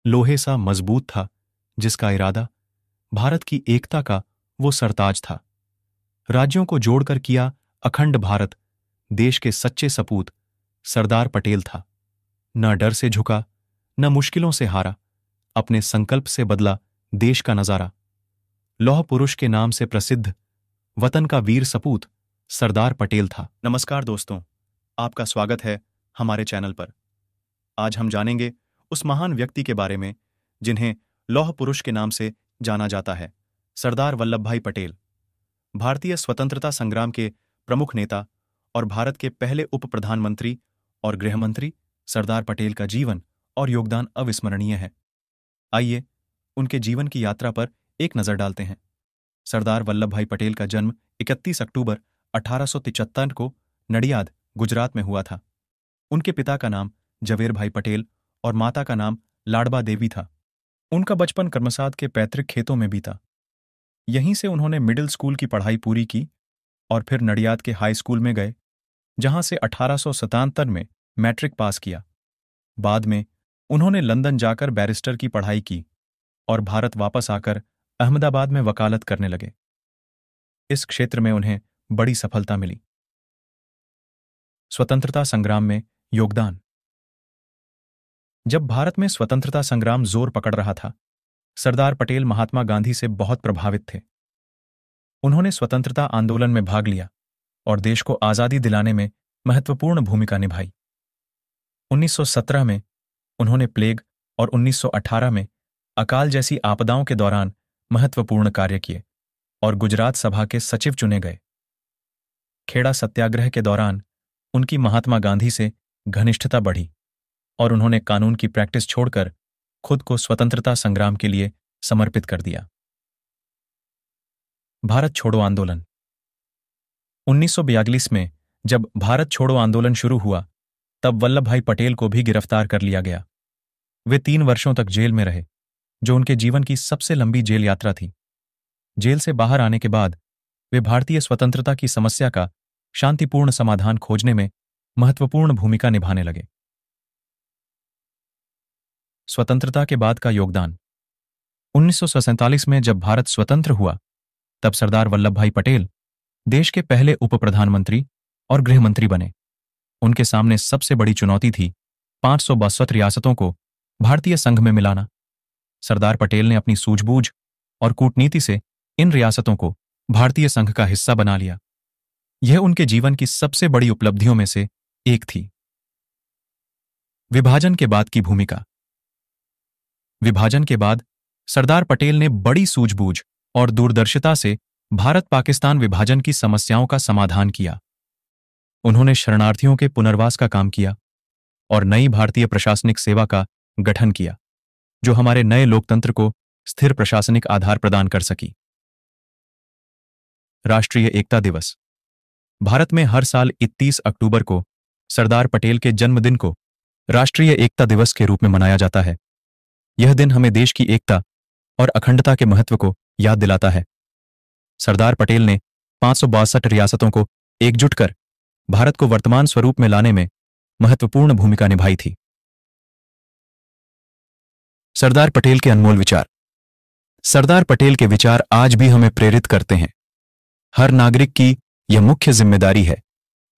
लोहे सा मजबूत था, जिसका इरादा भारत की एकता का वो सरताज था। राज्यों को जोड़कर किया अखंड भारत देश के सच्चे सपूत सरदार पटेल था। न डर से झुका, न मुश्किलों से हारा, अपने संकल्प से बदला देश का नजारा। लौह पुरुष के नाम से प्रसिद्ध वतन का वीर सपूत सरदार पटेल था। नमस्कार दोस्तों, आपका स्वागत है हमारे चैनल पर। आज हम जानेंगे उस महान व्यक्ति के बारे में जिन्हें लौह पुरुष के नाम से जाना जाता है, सरदार वल्लभ भाई पटेल। भारतीय स्वतंत्रता संग्राम के प्रमुख नेता और भारत के पहले उप प्रधानमंत्री और गृहमंत्री सरदार पटेल का जीवन और योगदान अविस्मरणीय है। आइए उनके जीवन की यात्रा पर एक नजर डालते हैं। सरदार वल्लभ भाई पटेल का जन्म 31 अक्टूबर 1873 को नडियाद, गुजरात में हुआ था। उनके पिता का नाम जवेर भाई पटेल और माता का नाम लाडबा देवी था। उनका बचपन कर्मसाद के पैतृक खेतों में बीता। यहीं से उन्होंने मिडिल स्कूल की पढ़ाई पूरी की और फिर नडियाद के हाई स्कूल में गए, जहां से 1877 में मैट्रिक पास किया। बाद में उन्होंने लंदन जाकर बैरिस्टर की पढ़ाई की और भारत वापस आकर अहमदाबाद में वकालत करने लगे। इस क्षेत्र में उन्हें बड़ी सफलता मिली। स्वतंत्रता संग्राम में योगदान। जब भारत में स्वतंत्रता संग्राम जोर पकड़ रहा था, सरदार पटेल महात्मा गांधी से बहुत प्रभावित थे। उन्होंने स्वतंत्रता आंदोलन में भाग लिया और देश को आजादी दिलाने में महत्वपूर्ण भूमिका निभाई। 1917 में उन्होंने प्लेग और 1918 में अकाल जैसी आपदाओं के दौरान महत्वपूर्ण कार्य किए और गुजरात सभा के सचिव चुने गए। खेड़ा सत्याग्रह के दौरान उनकी महात्मा गांधी से घनिष्ठता बढ़ी और उन्होंने कानून की प्रैक्टिस छोड़कर खुद को स्वतंत्रता संग्राम के लिए समर्पित कर दिया। भारत छोड़ो आंदोलन। 1942 में जब भारत छोड़ो आंदोलन शुरू हुआ, तब वल्लभ भाई पटेल को भी गिरफ्तार कर लिया गया। वे 3 वर्षों तक जेल में रहे, जो उनके जीवन की सबसे लंबी जेल यात्रा थी। जेल से बाहर आने के बाद वे भारतीय स्वतंत्रता की समस्या का शांतिपूर्ण समाधान खोजने में महत्वपूर्ण भूमिका निभाने लगे। स्वतंत्रता के बाद का योगदान। 1947 में जब भारत स्वतंत्र हुआ, तब सरदार वल्लभ भाई पटेल देश के पहले उप प्रधानमंत्री और गृहमंत्री बने। उनके सामने सबसे बड़ी चुनौती थी 562 रियासतों को भारतीय संघ में मिलाना। सरदार पटेल ने अपनी सूझबूझ और कूटनीति से इन रियासतों को भारतीय संघ का हिस्सा बना लिया। यह उनके जीवन की सबसे बड़ी उपलब्धियों में से एक थी। विभाजन के बाद की भूमिका। विभाजन के बाद सरदार पटेल ने बड़ी सूझबूझ और दूरदर्शिता से भारत पाकिस्तान विभाजन की समस्याओं का समाधान किया। उन्होंने शरणार्थियों के पुनर्वास का काम किया और नई भारतीय प्रशासनिक सेवा का गठन किया, जो हमारे नए लोकतंत्र को स्थिर प्रशासनिक आधार प्रदान कर सकी। राष्ट्रीय एकता दिवस। भारत में हर साल 31 अक्टूबर को सरदार पटेल के जन्मदिन को राष्ट्रीय एकता दिवस के रूप में मनाया जाता है। यह दिन हमें देश की एकता और अखंडता के महत्व को याद दिलाता है। सरदार पटेल ने 562 रियासतों को एकजुट कर भारत को वर्तमान स्वरूप में लाने में महत्वपूर्ण भूमिका निभाई थी। सरदार पटेल के अनमोल विचार। सरदार पटेल के विचार आज भी हमें प्रेरित करते हैं। हर नागरिक की यह मुख्य जिम्मेदारी है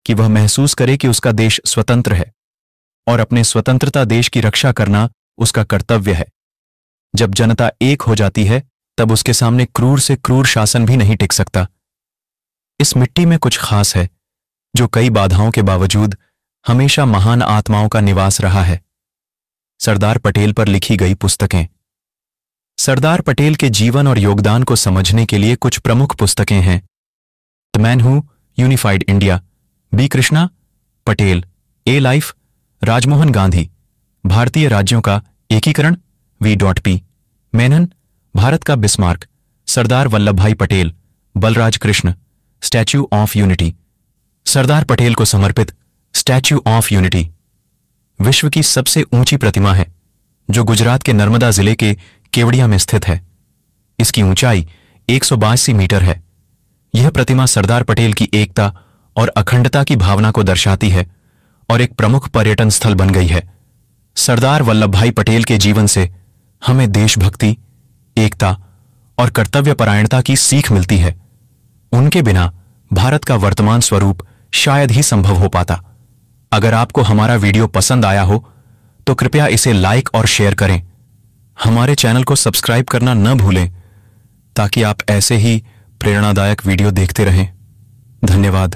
कि वह महसूस करे कि उसका देश स्वतंत्र है और अपने स्वतंत्रता देश की रक्षा करना उसका कर्तव्य है। जब जनता एक हो जाती है, तब उसके सामने क्रूर से क्रूर शासन भी नहीं टिक सकता। इस मिट्टी में कुछ खास है, जो कई बाधाओं के बावजूद हमेशा महान आत्माओं का निवास रहा है। सरदार पटेल पर लिखी गई पुस्तकें। सरदार पटेल के जीवन और योगदान को समझने के लिए कुछ प्रमुख पुस्तकें हैं। The man who unified India, B Krishna Patel, a life, Rajmohan Gandhi, भारतीय राज्यों का एकीकरण, वी.पी. मेनन, भारत का Bismarck, Sardar Vallabh Bhai Patel, Balraj Krishna, Statue of Unity. Sardar Patel को समर्पित स्टैच्यू ऑफ यूनिटी विश्व की सबसे ऊंची प्रतिमा है, जो गुजरात के नर्मदा जिले के केवड़िया में स्थित है। इसकी ऊंचाई 182 मीटर है। यह प्रतिमा सरदार पटेल की एकता और अखंडता की भावना को दर्शाती है और एक प्रमुख पर्यटन स्थल बन गई है। सरदार वल्लभ भाई पटेल के जीवन से हमें देशभक्ति, एकता और कर्तव्यपरायणता की सीख मिलती है। उनके बिना भारत का वर्तमान स्वरूप शायद ही संभव हो पाता। अगर आपको हमारा वीडियो पसंद आया हो तो कृपया इसे लाइक और शेयर करें। हमारे चैनल को सब्सक्राइब करना न भूलें ताकि आप ऐसे ही प्रेरणादायक वीडियो देखते रहें। धन्यवाद।